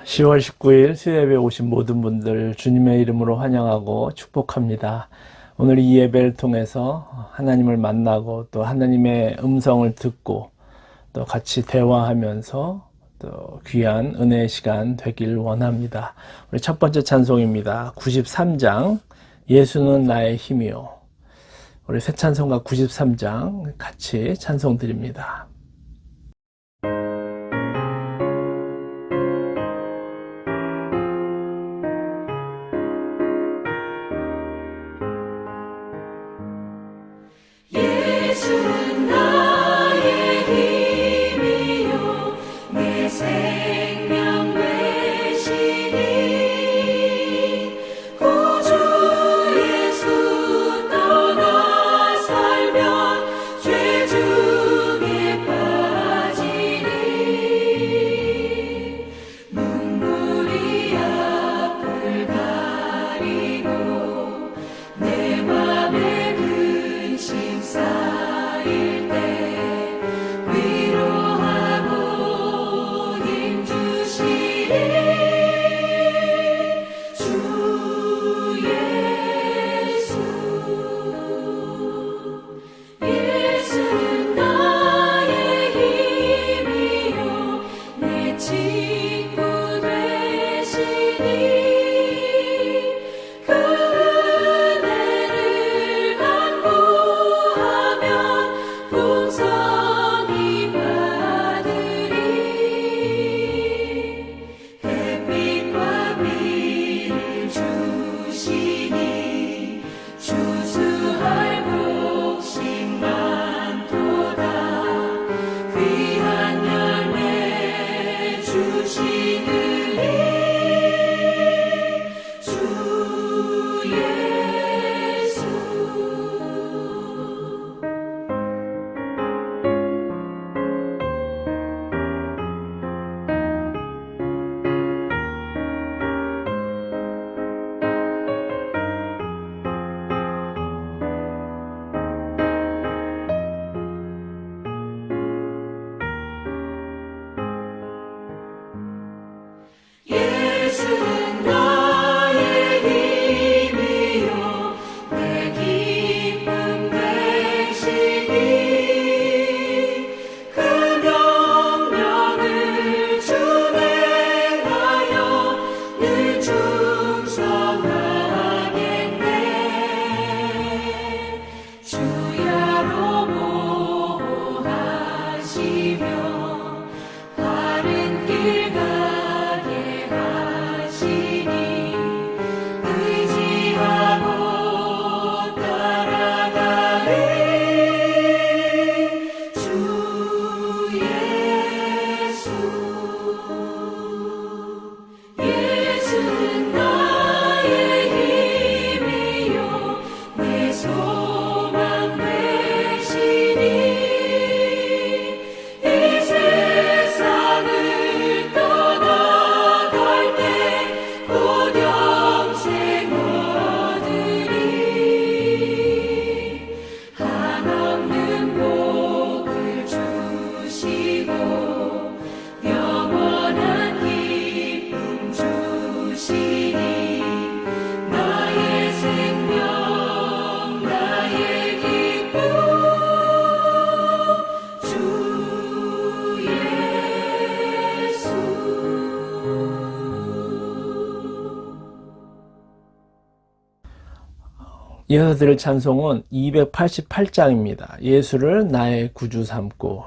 10월 19일 수요예배에 오신 모든 분들 주님의 이름으로 환영하고 축복합니다. 오늘 이 예배를 통해서 하나님을 만나고 또 하나님의 음성을 듣고 또 같이 대화하면서 또 귀한 은혜의 시간 되길 원합니다. 우리 첫 번째 찬송입니다. 93장 예수는 나의 힘이요. 우리 새 찬송가 93장 같이 찬송 드립니다. 예수는 나의 힘이요 내 생명 되시니 구주 예수 떠나 살면 죄 중에 빠지니 눈물이 앞을 가리고 내 맘에 근심 쌓일 때 위로하고 힘 주시니 주 예수. 예수는 나의 힘이요 내 친구 되시니 그 은혜를 간구하면 풍성히 받으리. 햇빛과 비를 주시니 추수할 곡식 많도다. 귀한 열매 주시느니 주 예수. 예수는 나의 힘이요 내 기쁨 되시니 그 명령을 준행하여 늘 충성하겠네. 주야로 보호하시며 바른 길 가게 하시니 의지하고 따라가리. 주 예수. 예수는 나의 힘이요 내 소망 되시니 이 세상을 떠나갈 때 곧 영생 얻으리. 한없는 복을 주시고 영원한 기쁨 주시니 나의 생명 나의 기쁨 주 예수. 이어서 들을 찬송은 288장입니다. 예수를 나의 구주 삼고.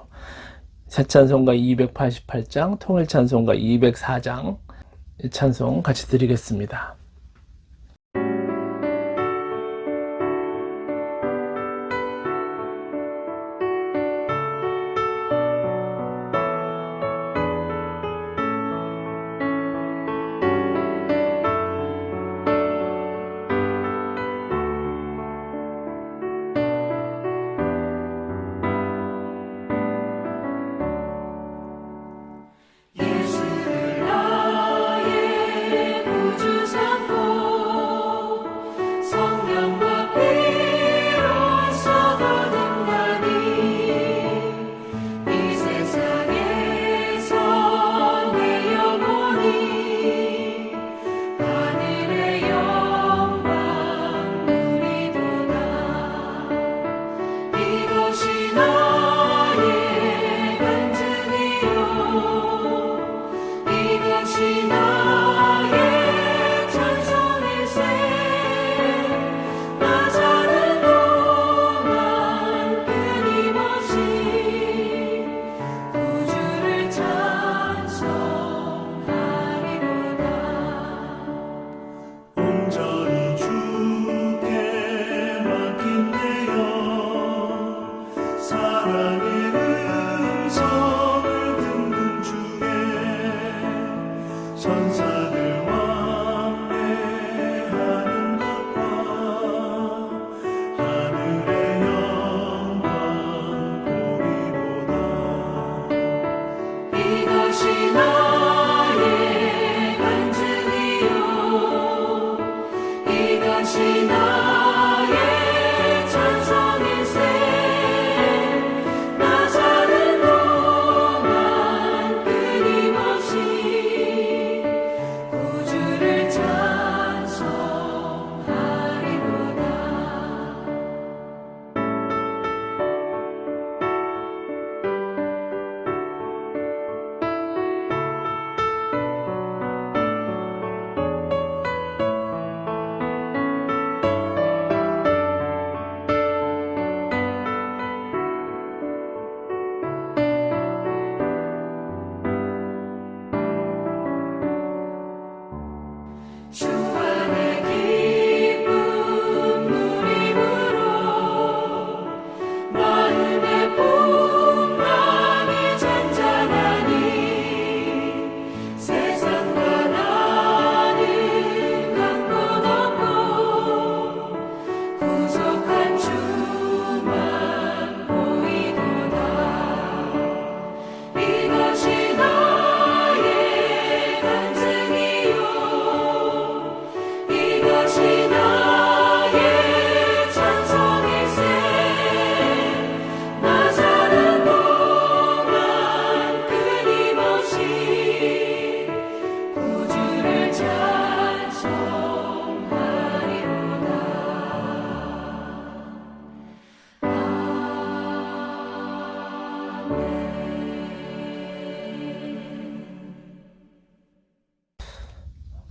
새 찬송가 288장, 통일 찬송가 204장 이 찬송 같이 드리겠습니다. 예수를 나의 구주 삼고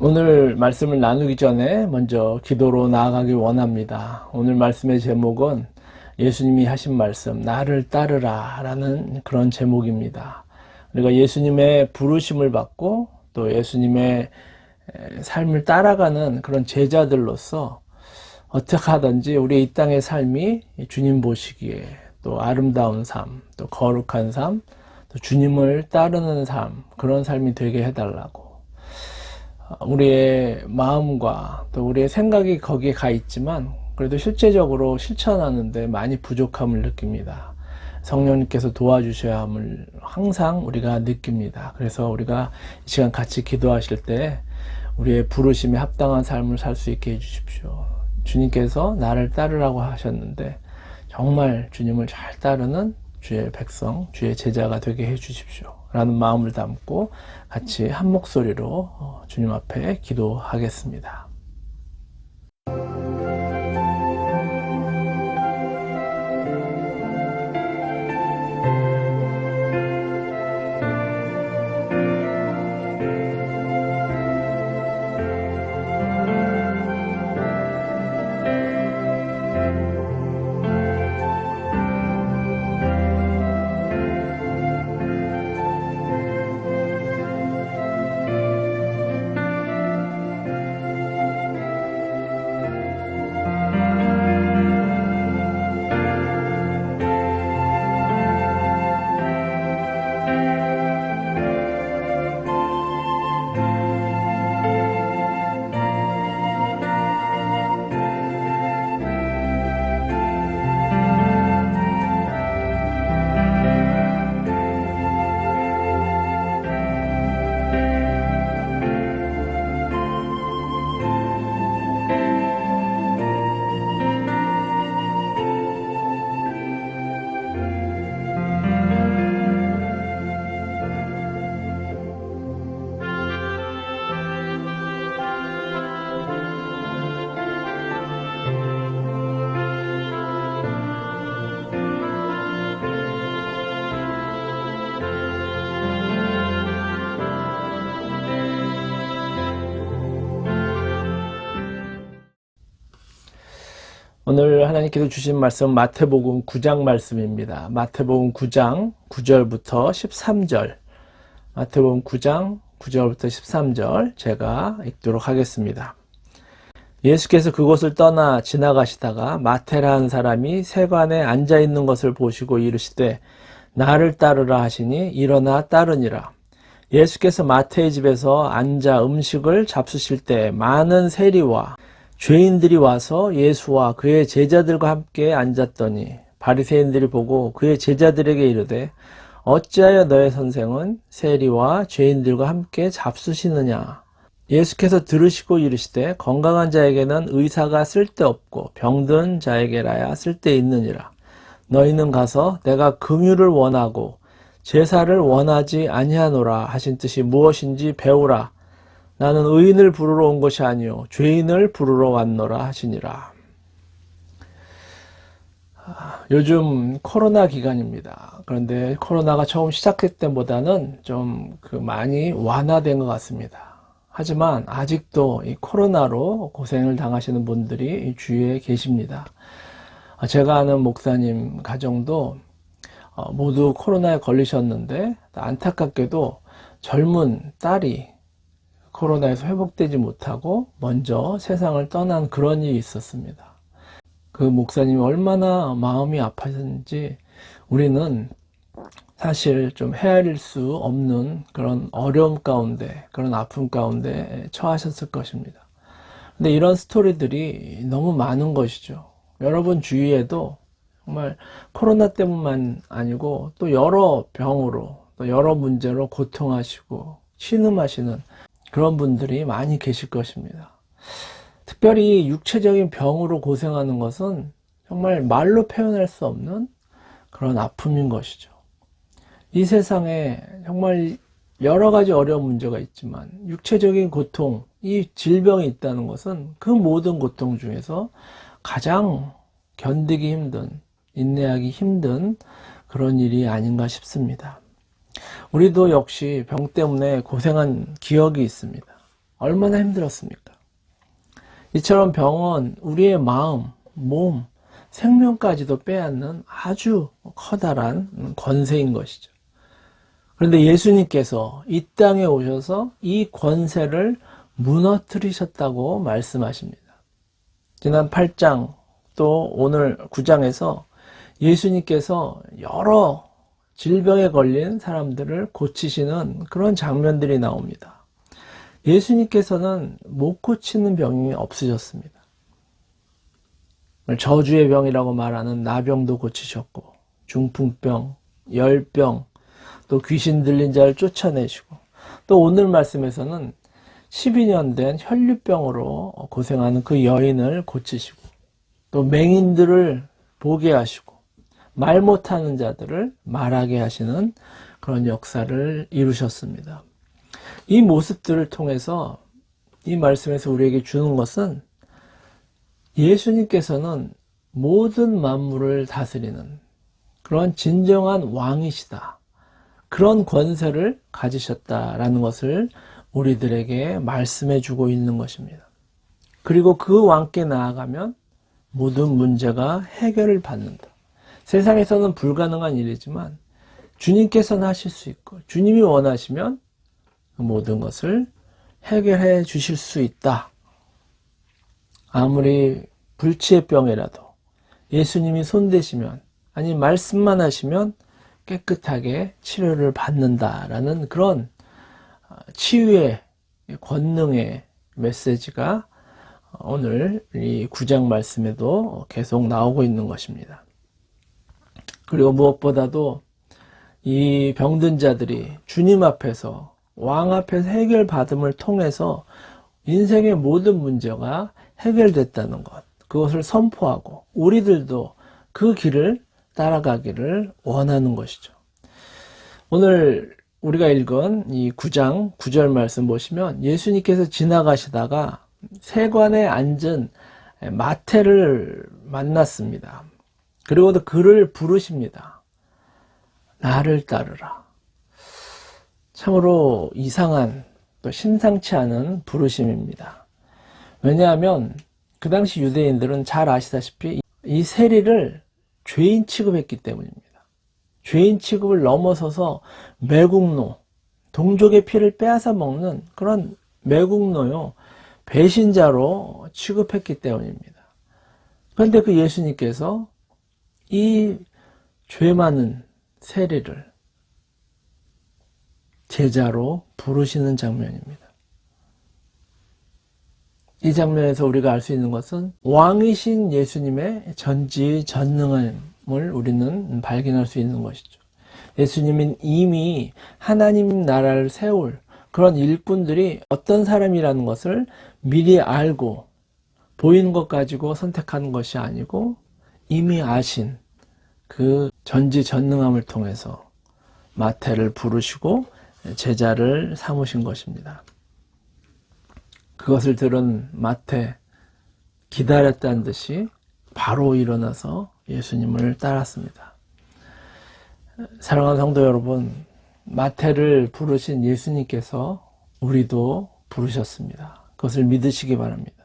오늘 말씀을 나누기 전에 먼저 기도로 나아가기 원합니다. 오늘 말씀의 제목은 예수님이 하신 말씀, 나를 따르라 라는 그런 제목입니다. 우리가 예수님의 부르심을 받고 또 예수님의 삶을 따라가는 그런 제자들로서 어떻게 하든지 우리 이 땅의 삶이 주님 보시기에 또 아름다운 삶, 또 거룩한 삶, 또 주님을 따르는 삶, 그런 삶이 되게 해달라고. 우리의 마음과 또 우리의 생각이 거기에 가 있지만 그래도 실제적으로 실천하는데 많이 부족함을 느낍니다. 성령님께서 도와주셔야 함을 항상 우리가 느낍니다. 그래서 우리가 이 시간 같이 기도하실 때 우리의 부르심에 합당한 삶을 살 수 있게 해주십시오. 주님께서 나를 따르라고 하셨는데 정말 주님을 잘 따르는 주의 백성, 주의 제자가 되게 해주십시오 라는 마음을 담고 같이 한 목소리로 주님 앞에 기도하겠습니다. 오늘 하나님께서 주신 말씀 마태복음 9장 말씀입니다. 마태복음 9장 9절부터 13절, 마태복음 9장 9절부터 13절 제가 읽도록 하겠습니다. 예수께서 그곳을 떠나 지나가시다가 마태라는 사람이 세관에 앉아있는 것을 보시고 이르시되 나를 따르라 하시니 일어나 따르니라. 예수께서 마태의 집에서 앉아 음식을 잡수실 때 많은 세리와 죄인들이 와서 예수와 그의 제자들과 함께 앉았더니 바리새인들이 보고 그의 제자들에게 이르되 어찌하여 너의 선생은 세리와 죄인들과 함께 잡수시느냐. 예수께서 들으시고 이르시되 건강한 자에게는 의사가 쓸데없고 병든 자에게라야 쓸데있느니라. 너희는 가서 내가 긍휼을 원하고 제사를 원하지 아니하노라 하신 뜻이 무엇인지 배우라. 나는 의인을 부르러 온 것이 아니요 죄인을 부르러 왔노라 하시니라. 요즘 코로나 기간입니다. 그런데 코로나가 처음 시작할 때보다는 좀 많이 완화된 것 같습니다. 하지만 아직도 이 코로나로 고생을 당하시는 분들이 주위에 계십니다. 제가 아는 목사님 가정도 모두 코로나에 걸리셨는데 안타깝게도 젊은 딸이 코로나에서 회복되지 못하고 먼저 세상을 떠난 그런 일이 있었습니다. 그 목사님이 얼마나 마음이 아팠는지 우리는 사실 좀 헤아릴 수 없는 그런 어려움 가운데, 그런 아픔 가운데 처하셨을 것입니다. 근데 이런 스토리들이 너무 많은 것이죠. 여러분 주위에도 정말 코로나 때문만 아니고 또 여러 병으로, 또 여러 문제로 고통하시고 신음하시는 그런 분들이 많이 계실 것입니다. 특별히 육체적인 병으로 고생하는 것은 정말 말로 표현할 수 없는 그런 아픔인 것이죠. 이 세상에 정말 여러 가지 어려운 문제가 있지만 육체적인 고통, 이 질병이 있다는 것은 그 모든 고통 중에서 가장 견디기 힘든, 인내하기 힘든 그런 일이 아닌가 싶습니다. 우리도 역시 병 때문에 고생한 기억이 있습니다. 얼마나 힘들었습니까? 이처럼 병은 우리의 마음, 몸, 생명까지도 빼앗는 아주 커다란 권세인 것이죠. 그런데 예수님께서 이 땅에 오셔서 이 권세를 무너뜨리셨다고 말씀하십니다. 지난 8장 또 오늘 9장에서 예수님께서 여러 질병에 걸린 사람들을 고치시는 그런 장면들이 나옵니다. 예수님께서는 못 고치는 병이 없으셨습니다. 저주의 병이라고 말하는 나병도 고치셨고, 중풍병, 열병, 또 귀신 들린 자를 쫓아내시고, 또 오늘 말씀에서는 12년 된 혈류병으로 고생하는 그 여인을 고치시고, 또 맹인들을 보게 하시고, 말 못하는 자들을 말하게 하시는 그런 역사를 이루셨습니다. 이 모습들을 통해서 이 말씀에서 우리에게 주는 것은 예수님께서는 모든 만물을 다스리는 그런 진정한 왕이시다. 그런 권세를 가지셨다라는 것을 우리들에게 말씀해 주고 있는 것입니다. 그리고 그 왕께 나아가면 모든 문제가 해결을 받는다. 세상에서는 불가능한 일이지만 주님께서는 하실 수 있고 주님이 원하시면 모든 것을 해결해 주실 수 있다. 아무리 불치의 병이라도 예수님이 손대시면, 아니 말씀만 하시면 깨끗하게 치료를 받는다라는 그런 치유의 권능의 메시지가 오늘 이 9장 말씀에도 계속 나오고 있는 것입니다. 그리고 무엇보다도 이 병든 자들이 주님 앞에서, 왕 앞에서 해결받음을 통해서 인생의 모든 문제가 해결됐다는 것, 그것을 선포하고 우리들도 그 길을 따라가기를 원하는 것이죠. 오늘 우리가 읽은 이 9장 9절 말씀 보시면 예수님께서 지나가시다가 세관에 앉은 마태를 만났습니다. 그리고도 그를 부르십니다. 나를 따르라. 참으로 이상한, 또 심상치 않은 부르심입니다. 왜냐하면 그 당시 유대인들은 잘 아시다시피 이 세리를 죄인 취급했기 때문입니다. 죄인 취급을 넘어서서 매국노, 동족의 피를 빼앗아 먹는 그런 매국노요, 배신자로 취급했기 때문입니다. 그런데 그 예수님께서 이 죄 많은 세리를 제자로 부르시는 장면입니다. 이 장면에서 우리가 알 수 있는 것은 왕이신 예수님의 전지전능함을 우리는 발견할 수 있는 것이죠. 예수님은 이미 하나님 나라를 세울 그런 일꾼들이 어떤 사람이라는 것을 미리 알고 보이는 것 가지고 선택하는 것이 아니고 이미 아신 그 전지전능함을 통해서 마태를 부르시고 제자를 삼으신 것입니다. 그것을 들은 마태, 기다렸다는 듯이 바로 일어나서 예수님을 따랐습니다. 사랑하는 성도 여러분, 마태를 부르신 예수님께서 우리도 부르셨습니다. 그것을 믿으시기 바랍니다.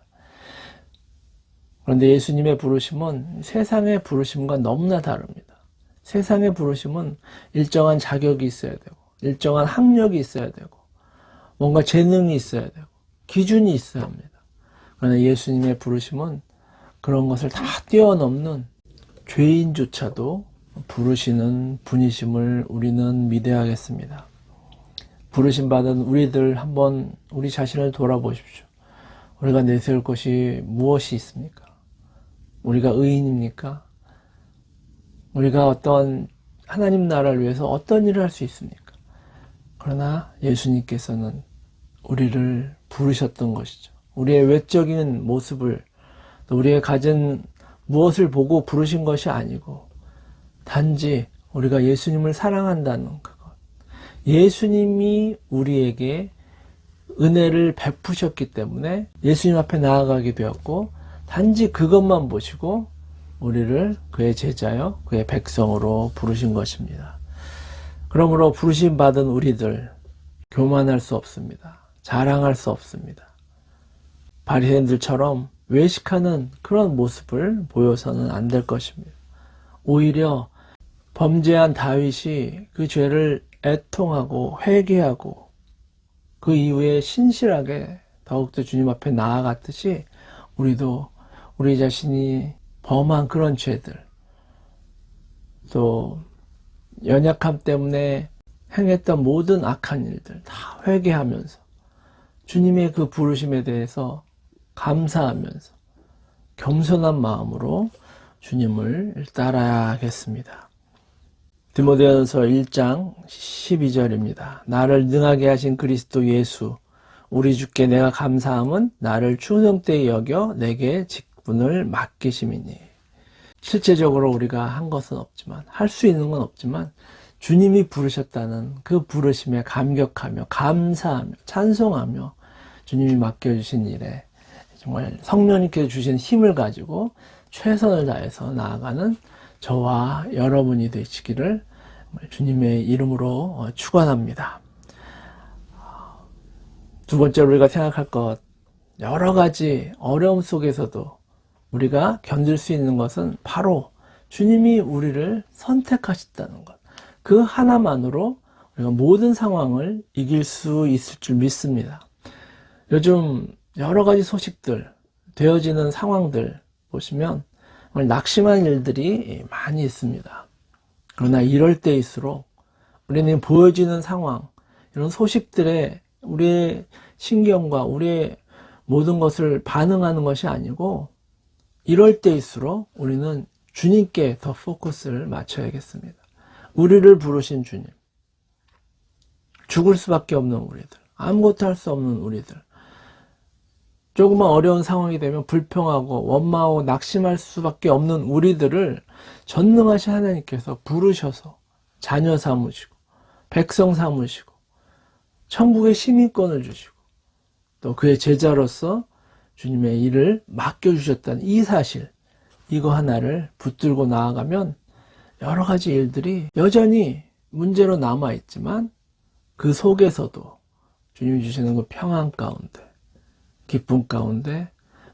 그런데 예수님의 부르심은 세상의 부르심과 너무나 다릅니다. 세상의 부르심은 일정한 자격이 있어야 되고, 일정한 학력이 있어야 되고, 뭔가 재능이 있어야 되고, 기준이 있어야 합니다. 그러나 예수님의 부르심은 그런 것을 다 뛰어넘는 죄인조차도 부르시는 분이심을 우리는 믿어야겠습니다. 부르심 받은 우리들 한번 우리 자신을 돌아보십시오. 우리가 내세울 것이 무엇이 있습니까? 우리가 의인입니까? 우리가 어떤 하나님 나라를 위해서 어떤 일을 할 수 있습니까? 그러나 예수님께서는 우리를 부르셨던 것이죠. 우리의 외적인 모습을, 또 우리의 가진 무엇을 보고 부르신 것이 아니고 단지 우리가 예수님을 사랑한다는 그것, 예수님이 우리에게 은혜를 베푸셨기 때문에 예수님 앞에 나아가게 되었고, 단지 그것만 보시고 우리를 그의 제자여 그의 백성으로 부르신 것입니다. 그러므로 부르심 받은 우리들 교만할 수 없습니다. 자랑할 수 없습니다. 바리새인들처럼 외식하는 그런 모습을 보여서는 안 될 것입니다. 오히려 범죄한 다윗이 그 죄를 애통하고 회개하고 그 이후에 신실하게 더욱더 주님 앞에 나아갔듯이 우리도 우리 자신이 범한 그런 죄들, 또 연약함 때문에 행했던 모든 악한 일들 다 회개하면서 주님의 그 부르심에 대해서 감사하면서 겸손한 마음으로 주님을 따라야겠습니다. 디모데전서 1장 12절입니다. 나를 능하게 하신 그리스도 예수 우리 주께 내가 감사함은 나를 충성되이 여겨 내게 직분을 맡기심이니. 실제적으로 우리가 한 것은 없지만, 할 수 있는 건 없지만 주님이 부르셨다는 그 부르심에 감격하며 감사하며 찬송하며 주님이 맡겨주신 일에 정말 성령님께서 주신 힘을 가지고 최선을 다해서 나아가는 저와 여러분이 되시기를 주님의 이름으로 축원합니다. 두 번째로 우리가 생각할 것, 여러 가지 어려움 속에서도 우리가 견딜 수 있는 것은 바로 주님이 우리를 선택하셨다는 것. 그 하나만으로 우리가 모든 상황을 이길 수 있을 줄 믿습니다. 요즘 여러 가지 소식들, 되어지는 상황들 보시면 정말 낙심한 일들이 많이 있습니다. 그러나 이럴 때일수록 우리는 보여지는 상황, 이런 소식들에 우리의 신경과 우리의 모든 것을 반응하는 것이 아니고 이럴 때일수록 우리는 주님께 더 포커스를 맞춰야겠습니다. 우리를 부르신 주님, 죽을 수밖에 없는 우리들, 아무것도 할 수 없는 우리들, 조금만 어려운 상황이 되면 불평하고 원망하고 낙심할 수밖에 없는 우리들을 전능하신 하나님께서 부르셔서 자녀 삼으시고 백성 삼으시고 천국의 시민권을 주시고 또 그의 제자로서 주님의 일을 맡겨주셨다는 이 사실, 이거 하나를 붙들고 나아가면 여러 가지 일들이 여전히 문제로 남아있지만 그 속에서도 주님이 주시는 그 평안 가운데, 기쁨 가운데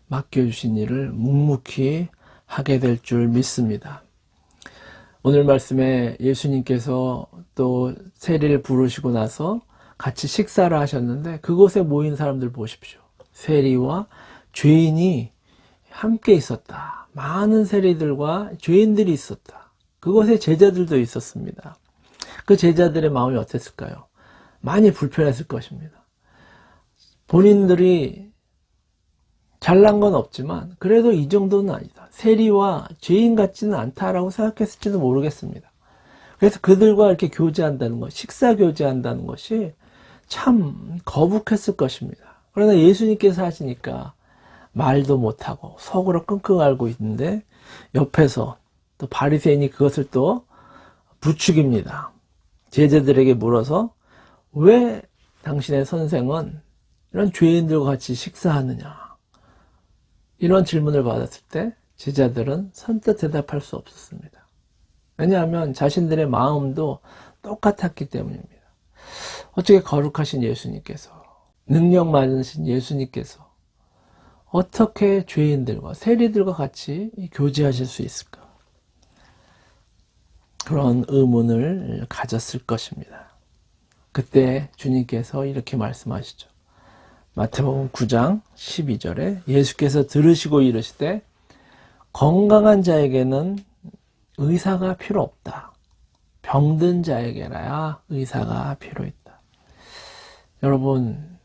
맡겨주신 일을 묵묵히 하게 될 줄 믿습니다. 오늘 말씀에 예수님께서 또 세리를 부르시고 나서 같이 식사를 하셨는데 그곳에 모인 사람들 보십시오. 세리와 죄인이 함께 있었다. 많은 세리들과 죄인들이 있었다. 그곳에 제자들도 있었습니다. 그 제자들의 마음이 어땠을까요? 많이 불편했을 것입니다. 본인들이 잘난 건 없지만 그래도 이 정도는 아니다. 세리와 죄인 같지는 않다라고 생각했을지도 모르겠습니다. 그래서 그들과 이렇게 교제한다는 것, 식사 교제한다는 것이 참 거북했을 것입니다. 그러나 예수님께서 하시니까 말도 못하고 속으로 끙끙 앓고 있는데 옆에서 또 바리새인이 그것을 또 부추깁니다. 제자들에게 물어서 왜 당신의 선생은 이런 죄인들과 같이 식사하느냐? 이런 질문을 받았을 때 제자들은 선뜻 대답할 수 없었습니다. 왜냐하면 자신들의 마음도 똑같았기 때문입니다. 어떻게 거룩하신 예수님께서, 능력 많으신 예수님께서 어떻게 죄인들과 세리들과 같이 교제하실 수 있을까? 그런 의문을 가졌을 것입니다. 그때 주님께서 이렇게 말씀하시죠. 마태복음 9장 12절에 예수께서 들으시고 이르시되 건강한 자에게는 의사가 필요 없다. 병든 자에게라야 의사가 필요 있다. 여러분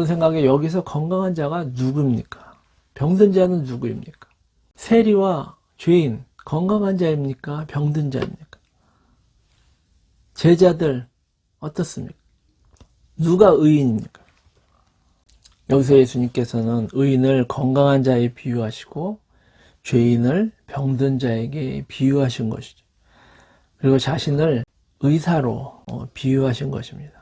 생각에 여기서 건강한 자가 누구입니까? 병든 자는 누구입니까? 세리와 죄인, 건강한 자입니까? 병든 자입니까? 제자들 어떻습니까? 누가 의인입니까? 여기서 예수님께서는 의인을 건강한 자에 비유하시고 죄인을 병든 자에게 비유하신 것이죠. 그리고 자신을 의사로 비유하신 것입니다.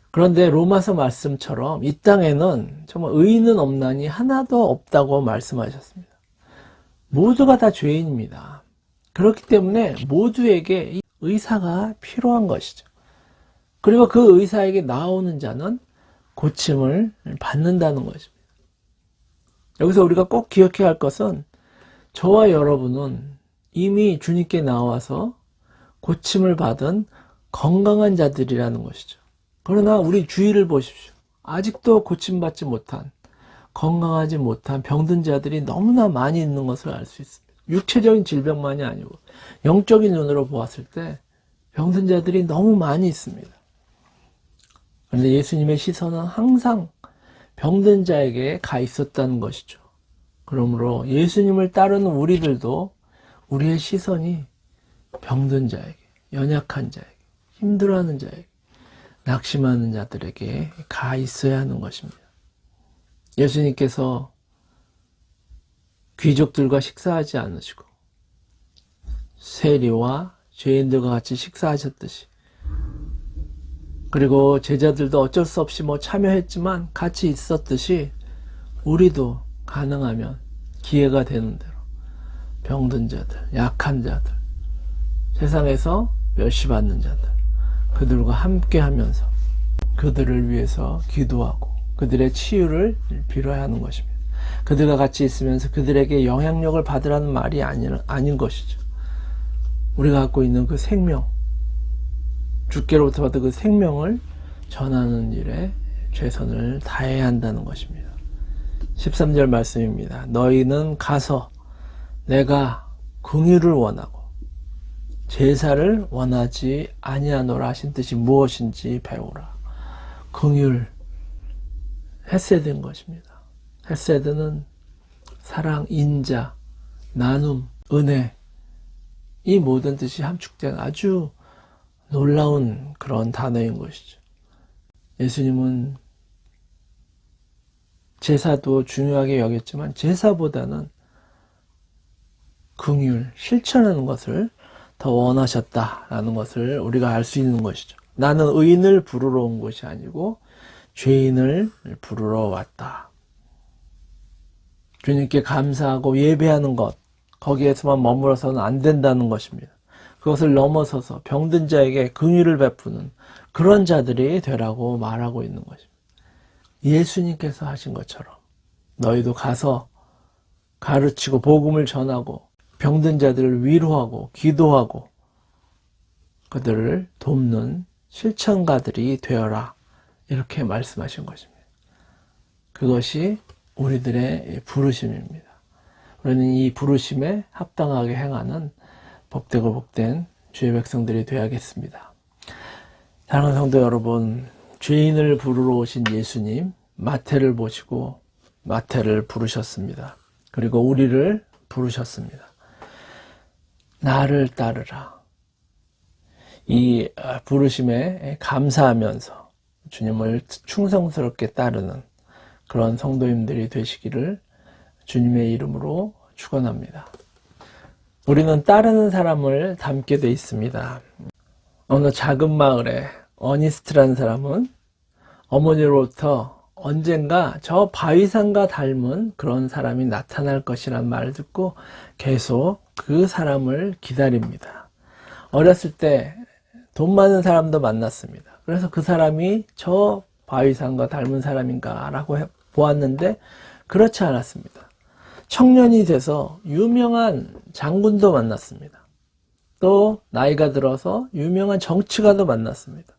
그런데 로마서 말씀처럼 이 땅에는 정말 의인은 없나니 하나도 없다고 말씀하셨습니다. 모두가 다 죄인입니다. 그렇기 때문에 모두에게 의사가 필요한 것이죠. 그리고 그 의사에게 나오는 자는 고침을 받는다는 것입니다. 여기서 우리가 꼭 기억해야 할 것은 저와 여러분은 이미 주님께 나와서 고침을 받은 건강한 자들이라는 것이죠. 그러나 우리 주위를 보십시오. 아직도 고침받지 못한, 건강하지 못한 병든 자들이 너무나 많이 있는 것을 알 수 있습니다. 육체적인 질병만이 아니고 영적인 눈으로 보았을 때 병든 자들이 너무 많이 있습니다. 그런데 예수님의 시선은 항상 병든 자에게 가 있었다는 것이죠. 그러므로 예수님을 따르는 우리들도 우리의 시선이 병든 자에게, 연약한 자에게, 힘들어하는 자에게, 낙심하는 자들에게 가 있어야 하는 것입니다. 예수님께서 귀족들과 식사하지 않으시고 세리와 죄인들과 같이 식사하셨듯이, 그리고 제자들도 어쩔 수 없이 참여했지만 같이 있었듯이 우리도 가능하면 기회가 되는 대로 병든 자들, 약한 자들, 세상에서 멸시받는 자들, 그들과 함께 하면서 그들을 위해서 기도하고 그들의 치유를 빌어야 하는 것입니다. 그들과 같이 있으면서 그들에게 영향력을 받으라는 말이 아닌 것이죠. 우리가 갖고 있는 그 생명, 주께로부터 받은 그 생명을 전하는 일에 최선을 다해야 한다는 것입니다. 13절 말씀입니다. 너희는 가서 내가 긍휼을 원하고 제사를 원하지 아니하노라 하신 뜻이 무엇인지 배우라. 긍휼, 헤세드인 것입니다. 헤세드는 사랑, 인자, 나눔, 은혜, 이 모든 뜻이 함축된 아주 놀라운 그런 단어인 것이죠. 예수님은 제사도 중요하게 여겼지만 제사보다는 긍휼, 실천하는 것을 더 원하셨다라는 것을 우리가 알 수 있는 것이죠. 나는 의인을 부르러 온 것이 아니고 죄인을 부르러 왔다. 주님께 감사하고 예배하는 것, 거기에서만 머물러서는 안 된다는 것입니다. 그것을 넘어서서 병든 자에게 긍휼을 베푸는 그런 자들이 되라고 말하고 있는 것입니다. 예수님께서 하신 것처럼 너희도 가서 가르치고 복음을 전하고 병든 자들을 위로하고 기도하고 그들을 돕는 실천가들이 되어라, 이렇게 말씀하신 것입니다. 그것이 우리들의 부르심입니다. 우리는 이 부르심에 합당하게 행하는 복되고 복된 주의 백성들이 되어야겠습니다. 사랑하는 성도 여러분, 죄인을 부르러 오신 예수님, 마태를 보시고 마태를 부르셨습니다. 그리고 우리를 부르셨습니다. 나를 따르라. 이 부르심에 감사하면서 주님을 충성스럽게 따르는 그런 성도님들이 되시기를 주님의 이름으로 축원합니다. 우리는 따르는 사람을 닮게 돼 있습니다. 어느 작은 마을에 어니스트라는 사람은 어머니로부터 언젠가 저 바위산과 닮은 그런 사람이 나타날 것이라는 말을 듣고 계속 그 사람을 기다립니다. 어렸을 때 돈 많은 사람도 만났습니다. 그래서 그 사람이 저 바위산과 닮은 사람인가 라고 보았는데 그렇지 않았습니다. 청년이 돼서 유명한 장군도 만났습니다. 또 나이가 들어서 유명한 정치가도 만났습니다.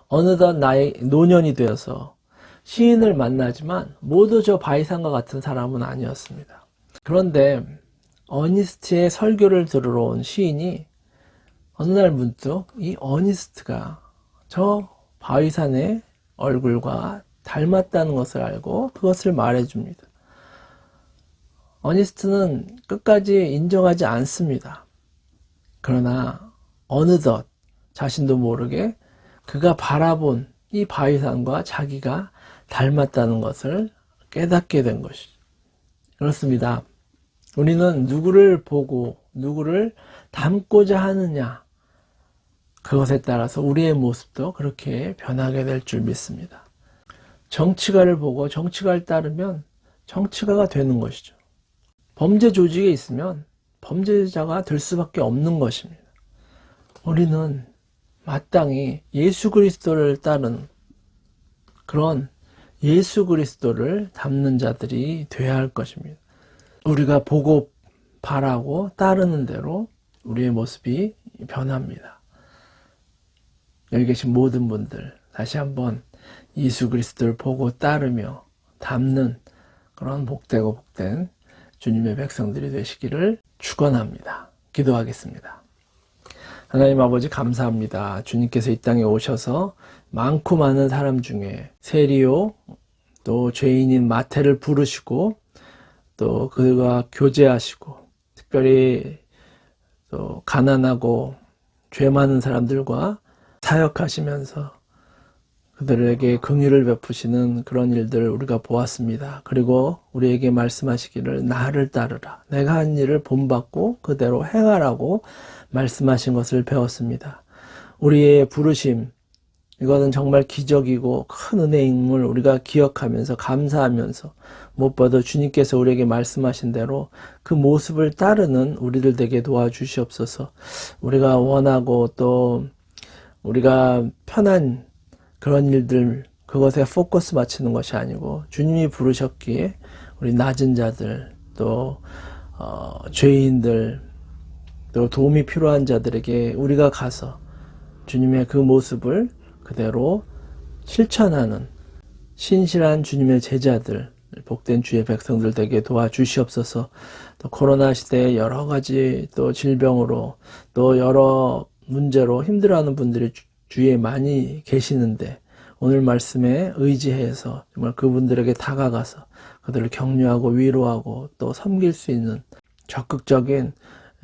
어느덧 노년이 되어서 시인을 만나지만 모두 저 바위산과 같은 사람은 아니었습니다. 그런데 어니스트의 설교를 들으러 온 시인이 어느 날 문득 이 어니스트가 저 바위산의 얼굴과 닮았다는 것을 알고 그것을 말해줍니다. 어니스트는 끝까지 인정하지 않습니다. 그러나 어느덧 자신도 모르게 그가 바라본 이 바위산과 자기가 닮았다는 것을 깨닫게 된 것이죠. 그렇습니다. 우리는 누구를 보고 누구를 닮고자 하느냐, 그것에 따라서 우리의 모습도 그렇게 변하게 될 줄 믿습니다. 정치가를 보고 정치가를 따르면 정치가가 되는 것이죠. 범죄 조직에 있으면 범죄자가 될 수밖에 없는 것입니다. 우리는 마땅히 예수 그리스도를 따른 그런 예수 그리스도를 닮는 자들이 되어야 할 것입니다. 우리가 보고 바라고 따르는 대로 우리의 모습이 변합니다. 여기 계신 모든 분들 다시 한번 예수 그리스도를 보고 따르며 닮는 그런 복되고 복된 주님의 백성들이 되시기를 축원합니다. 기도하겠습니다. 하나님 아버지 감사합니다. 주님께서 이 땅에 오셔서 많고 많은 사람 중에 세리요 또 죄인인 마태를 부르시고 또 그들과 교제하시고 특별히 또 가난하고 죄 많은 사람들과 사역하시면서 그들에게 긍휼을 베푸시는 그런 일들을 우리가 보았습니다. 그리고 우리에게 말씀하시기를 나를 따르라. 내가 한 일을 본받고 그대로 행하라고 말씀하신 것을 배웠습니다. 우리의 부르심, 이것은 정말 기적이고 큰 은혜임을 우리가 기억하면서 감사하면서 무엇보다 주님께서 우리에게 말씀하신 대로 그 모습을 따르는 우리들 되게 도와주시옵소서. 우리가 원하고 또 우리가 편한 그런 일들, 그것에 포커스 맞추는 것이 아니고 주님이 부르셨기에 우리 낮은 자들 또 죄인들 또 도움이 필요한 자들에게 우리가 가서 주님의 그 모습을 그대로 실천하는 신실한 주님의 제자들, 복된 주의 백성들 되게 도와주시옵소서. 또 코로나 시대에 여러 가지 또 질병으로 또 여러 문제로 힘들어하는 분들이 주위에 많이 계시는데 오늘 말씀에 의지해서 정말 그분들에게 다가가서 그들을 격려하고 위로하고 또 섬길 수 있는 적극적인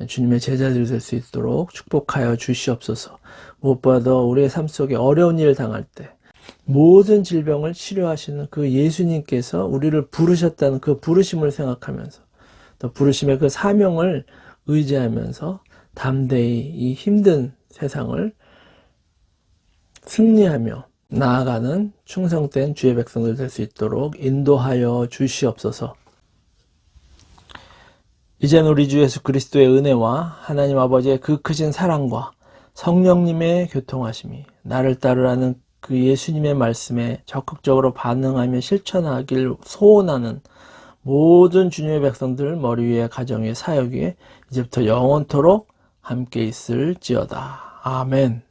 주님의 제자들이 될 수 있도록 축복하여 주시옵소서. 무엇보다도 우리의 삶 속에 어려운 일을 당할 때 모든 질병을 치료하시는 그 예수님께서 우리를 부르셨다는 그 부르심을 생각하면서 또 부르심의 그 사명을 의지하면서 담대히 이 힘든 세상을 승리하며 나아가는 충성된 주의 백성들 될 수 있도록 인도하여 주시옵소서. 이제는 우리 주 예수 그리스도의 은혜와 하나님 아버지의 그 크신 사랑과 성령님의 교통하심이 나를 따르라는 그 예수님의 말씀에 적극적으로 반응하며 실천하길 소원하는 모든 주님의 백성들 머리 위에 가정 위에 사역 위에 이제부터 영원토록 함께 있을지어다. 아멘.